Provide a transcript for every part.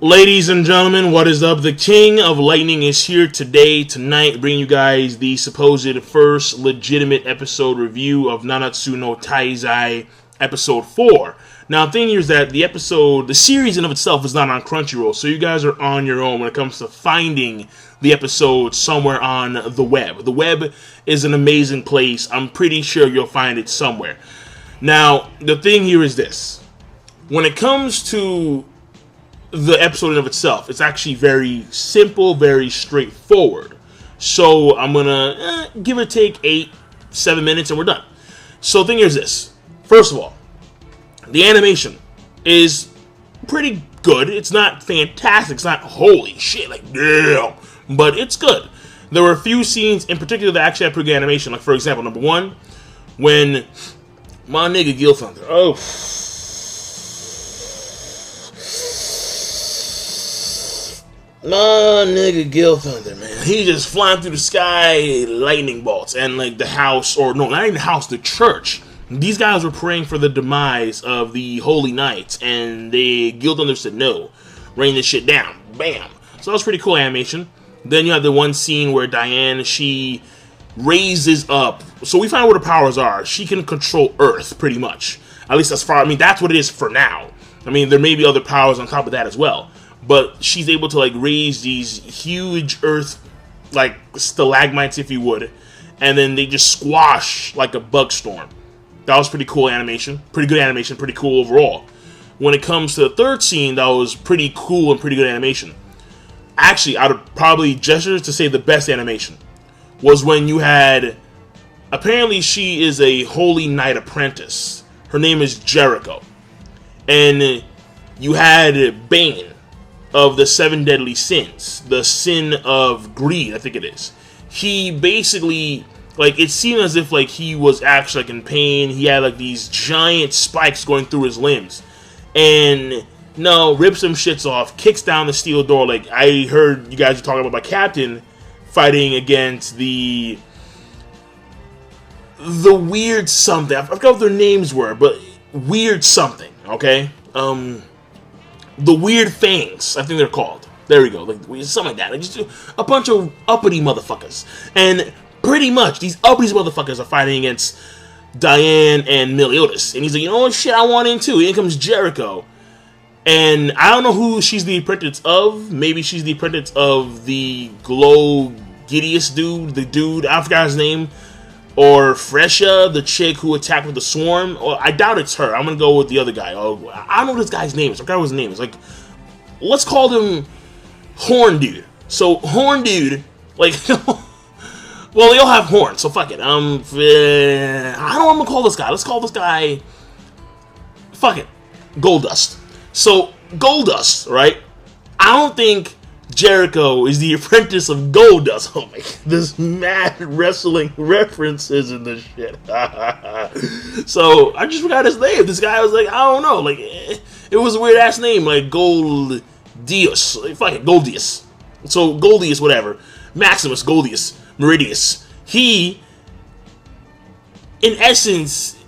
Ladies and gentlemen, what is up? The King of Lightning is here tonight, bringing you guys the supposed first legitimate episode review of Nanatsu no Taizai episode 4. Now, the thing here is that the series in of itself is not on Crunchyroll, so you guys are on your own when it comes to finding the episode somewhere on the web. The web is an amazing place. I'm pretty sure you'll find it somewhere. Now, the thing here is this. When it comes to the episode in of itself, it's actually very simple, very straightforward. So I'm gonna give or take 8-7 minutes and we're done. So the thing is this. First of all, the animation is pretty good. It's not fantastic. It's not holy shit, like damn, but it's good. There were a few scenes in particular that actually had pretty good animation. Like for example, number one, when my nigga Gil Thunder, my nigga Gil Thunder, man. He just flying through the sky, lightning bolts, and like the house, or no, not even the house, the church. These guys were praying for the demise of the Holy Knights, and Gil Thunder said no, rain this shit down, bam. So that was pretty cool animation. Then you have the one scene where Diane, she raises up. So we find out what her powers are. She can control Earth, pretty much. At least as far, that's what it is for now. There may be other powers on top of that as well. But she's able to like raise these huge earth, like stalagmites, if you would, and then they just squash like a bug storm. That was pretty cool animation, pretty good animation, pretty cool overall. When it comes to the third scene, that was pretty cool and pretty good animation. Actually, out of probably gestures to say the best animation was when you had, apparently she is a Holy Knight apprentice. Her name is Jericho, and you had Bane of the 7 deadly sins, the sin of greed, I think it is. He basically, like, it seemed as if like he was actually like in pain. He had like these giant spikes going through his limbs, and rips some shits off, kicks down the steel door. Like I heard you guys were talking about my captain fighting against the weird something. I forgot what their names were, but weird something. Okay, the Weird Fangs, I think they're called. There we go, like something like that. Like just a bunch of uppity motherfuckers, and pretty much these uppity motherfuckers are fighting against Diane and Meliodas. And he's like, you know what, shit, I want in too. In comes Jericho, and I don't know who she's the apprentice of. Maybe she's the apprentice of the Glow Gideus dude, the dude, I forgot his name. Or Fresha, the chick who attacked with the swarm. Or I doubt it's her. I'm gonna go with the other guy. I don't know what this guy's name is. I forgot what his name is. Like, let's call him Horn Dude. So Horn Dude, like, well, they all have horns. So fuck it. I don't know what I'm gonna call this guy. Let's call this guy, fuck it, Goldust. So Goldust, right? I don't think Jericho is the apprentice of Goldust. Oh my god, this mad wrestling references in this shit. So I just forgot his name. This guy was like, I don't know, like it was a weird ass name, like Goldius. Like, fuck it, Goldius. So Goldius, whatever. Maximus, Goldius, Meridius. He, in essence,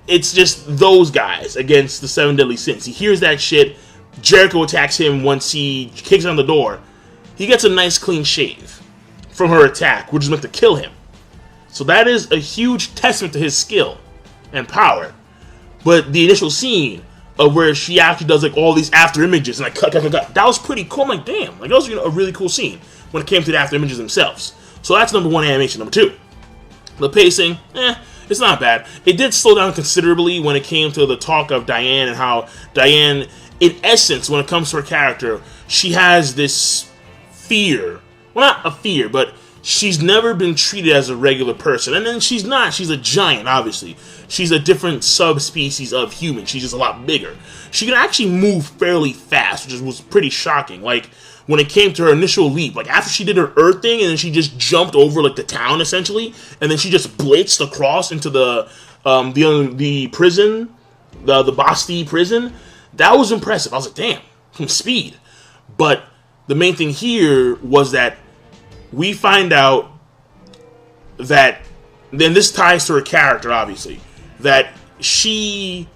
it's just those guys against the 7 deadly sins. He hears that shit. Jericho attacks him once he kicks on the door. He gets a nice clean shave from her attack, which is meant to kill him. So that is a huge testament to his skill and power. But the initial scene of where she actually does like all these after images and like cut, that was pretty cool. I'm like, damn, like that was a really cool scene when it came to the after images themselves. So that's number one animation. Number two, the pacing, it's not bad. It did slow down considerably when it came to the talk of Diane and how Diane, in essence, when it comes to her character, she has this fear. Well, not a fear, but she's never been treated as a regular person. And then she's not. She's a giant, obviously. She's a different subspecies of human. She's just a lot bigger. She can actually move fairly fast, which was pretty shocking. Like, when it came to her initial leap, like, after she did her Earth thing, and then she just jumped over, like, the town, essentially, and then she just blitzed across into the prison, the Basti prison. That was impressive. I was like, damn, some speed. But the main thing here was that we find out that, then this ties to her character, obviously, that she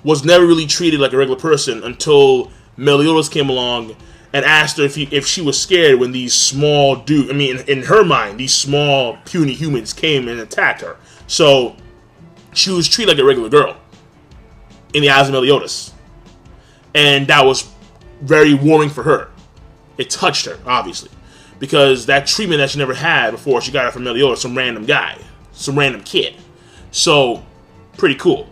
was never really treated like a regular person until Meliodas came along and asked her if she was scared when these small dudes, I mean, in her mind, these small, puny humans came and attacked her. So she was treated like a regular girl in the eyes of Meliodas. And that was very warming for her. It touched her, obviously. Because that treatment that she never had before, she got it from Meliodas, some random guy, some random kid. So, pretty cool.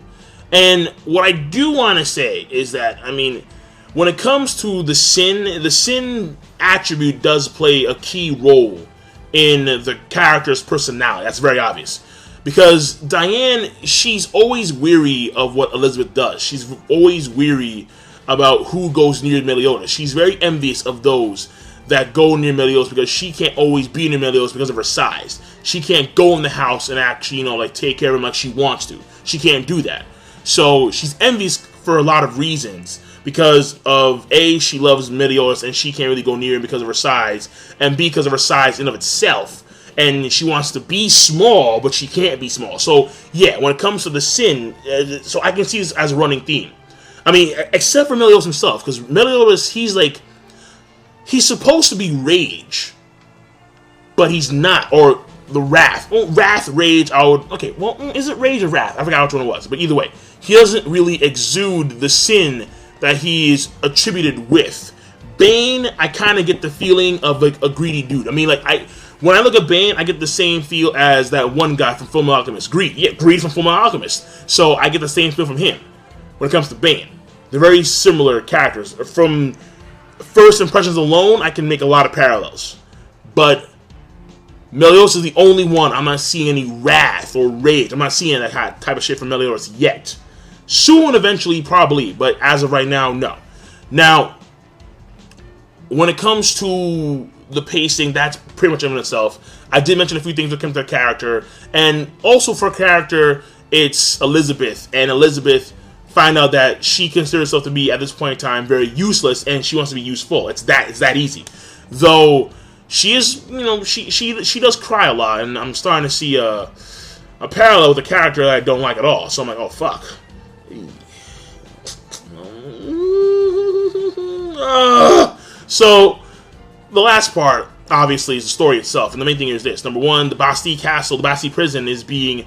And what I do want to say is that, I mean, when it comes to the sin attribute does play a key role in the character's personality. That's very obvious. Because Diane, she's always weary of what Elizabeth does. She's always weary about who goes near Meliodas. She's very envious of those that go near Meliodas because she can't always be near Meliodas because of her size. She can't go in the house and actually, like take care of him like she wants to. She can't do that. So she's envious for a lot of reasons. Because of A, she loves Meliodas and she can't really go near him because of her size, and B, because of her size in of itself. And she wants to be small, but she can't be small. So yeah, when it comes to the sin, so I can see this as a running theme. I mean, except for Meliodas himself, because Meliodas, he's supposed to be rage, but he's not, or the wrath. Well, wrath, rage, is it rage or wrath? I forgot which one it was, but either way, he doesn't really exude the sin that he's attributed with. Bane, I kind of get the feeling of like a greedy dude. I mean, like when I look at Bane, I get the same feel as that one guy from Fullmetal Alchemist, Greed. Yeah, Greed from Fullmetal Alchemist. So I get the same feel from him when it comes to Bane. They're very similar characters. From first impressions alone, I can make a lot of parallels. But Meliodas is the only one I'm not seeing any wrath or rage. I'm not seeing that type of shit from Meliodas yet. Soon, eventually, probably, but as of right now, no. Now, when it comes to the pacing, that's pretty much in itself. I did mention a few things that come to the character, and also for character, it's Elizabeth, and Elizabeth find out that she considers herself to be, at this point in time, very useless, and she wants to be useful. It's that easy. Though, she is, she does cry a lot, and I'm starting to see a parallel with a character that I don't like at all. So I'm like, oh, fuck. So, the last part, obviously, is the story itself. And the main thing is this. Number one, the Bastille Castle, the Bastille Prison is being...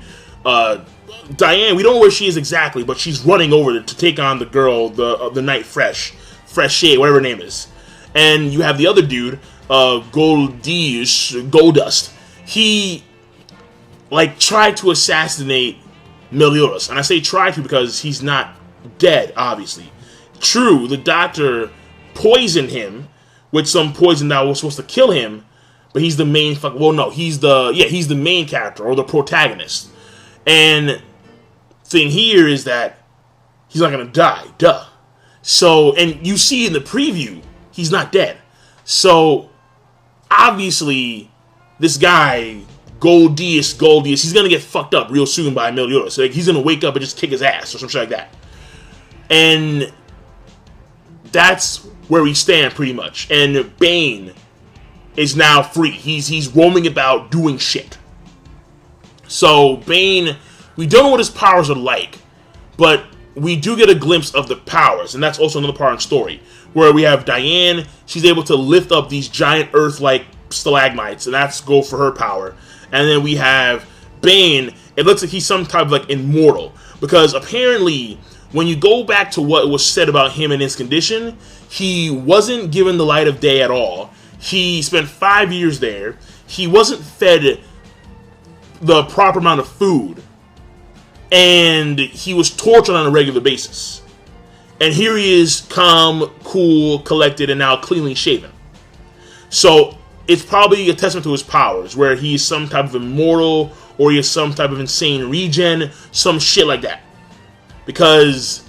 Diane, we don't know where she is exactly, but she's running over to take on the girl, the Night Fresh Shade, whatever her name is. And you have the other dude, Goldust. He, tried to assassinate Meliodas. And I say tried to because he's not dead, obviously. True, the doctor poisoned him with some poison that was supposed to kill him, but he's the main he's the main character, or the protagonist. And thing here is that he's not gonna die, duh. So, and you see in the preview, he's not dead. So, obviously, this guy, Goldius, he's gonna get fucked up real soon by Meliodas. So, he's gonna wake up and just kick his ass, or some shit like that. And that's where we stand, pretty much. And Bane is now free. He's roaming about doing shit. So, Bane, we don't know what his powers are like, but we do get a glimpse of the powers, and that's also another part of the story, where we have Diane. She's able to lift up these giant Earth-like stalagmites, and that's go for her power. And then we have Bane. It looks like he's some type of immortal, because apparently, when you go back to what was said about him and his condition, he wasn't given the light of day at all. He spent 5 years there. He wasn't fed the proper amount of food, and he was tortured on a regular basis. And here he is, calm, cool, collected, and now cleanly shaven. So it's probably a testament to his powers, where he's some type of immortal, or he is some type of insane regen, some shit like that. Because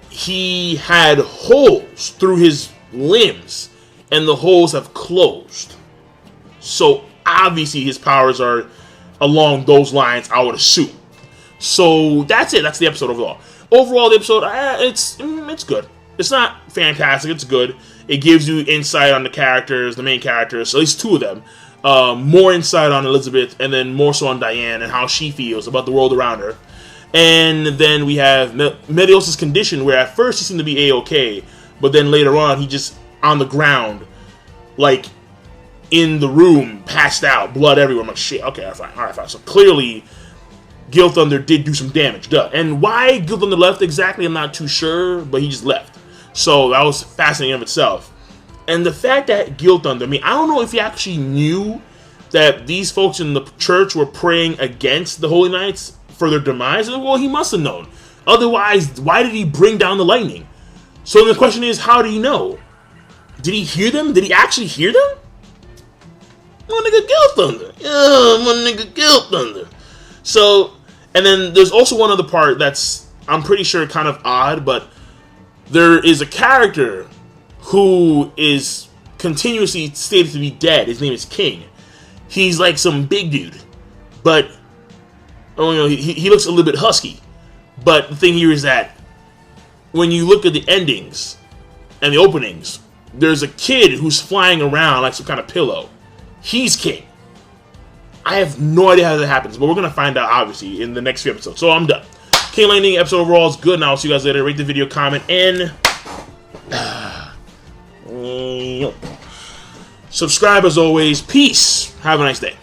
he had holes through his limbs, and the holes have closed. So obviously his powers are along those lines, I would assume. So that's it. That's the episode overall. Overall, the episode, it's good. It's not fantastic. It's good. It gives you insight on the characters, the main characters, at least two of them. More insight on Elizabeth, and then more so on Diane and how she feels about the world around her. And then we have Meliodas' condition, where at first he seemed to be A-okay, but then later on, he just on the ground, like in the room, passed out, blood everywhere. I'm like, shit, okay, all right, fine. So clearly, Gil Thunder did do some damage, duh. And why Gil Thunder left exactly, I'm not too sure, but he just left. So that was fascinating of itself. And the fact that Gil Thunder, I mean, I don't know if he actually knew that these folks in the church were praying against the Holy Knights for their demise. Well, he must have known. Otherwise, why did he bring down the lightning? So the question is, how did he know? Did he hear them? Did he actually hear them? My nigga Gil Thunder. Yeah, my nigga Gil Thunder. So, and then there's also one other part that's, I'm pretty sure, kind of odd, but there is a character who is continuously stated to be dead. His name is King. He's like some big dude, but he looks a little bit husky. But the thing here is that when you look at the endings and the openings, there's a kid who's flying around like some kind of pillow. He's King. I have no idea how that happens, but we're going to find out, obviously, in the next few episodes. So I'm done. King Lightning episode overall is good, and I'll see you guys later. Rate the video, comment, and subscribe as always. Peace. Have a nice day.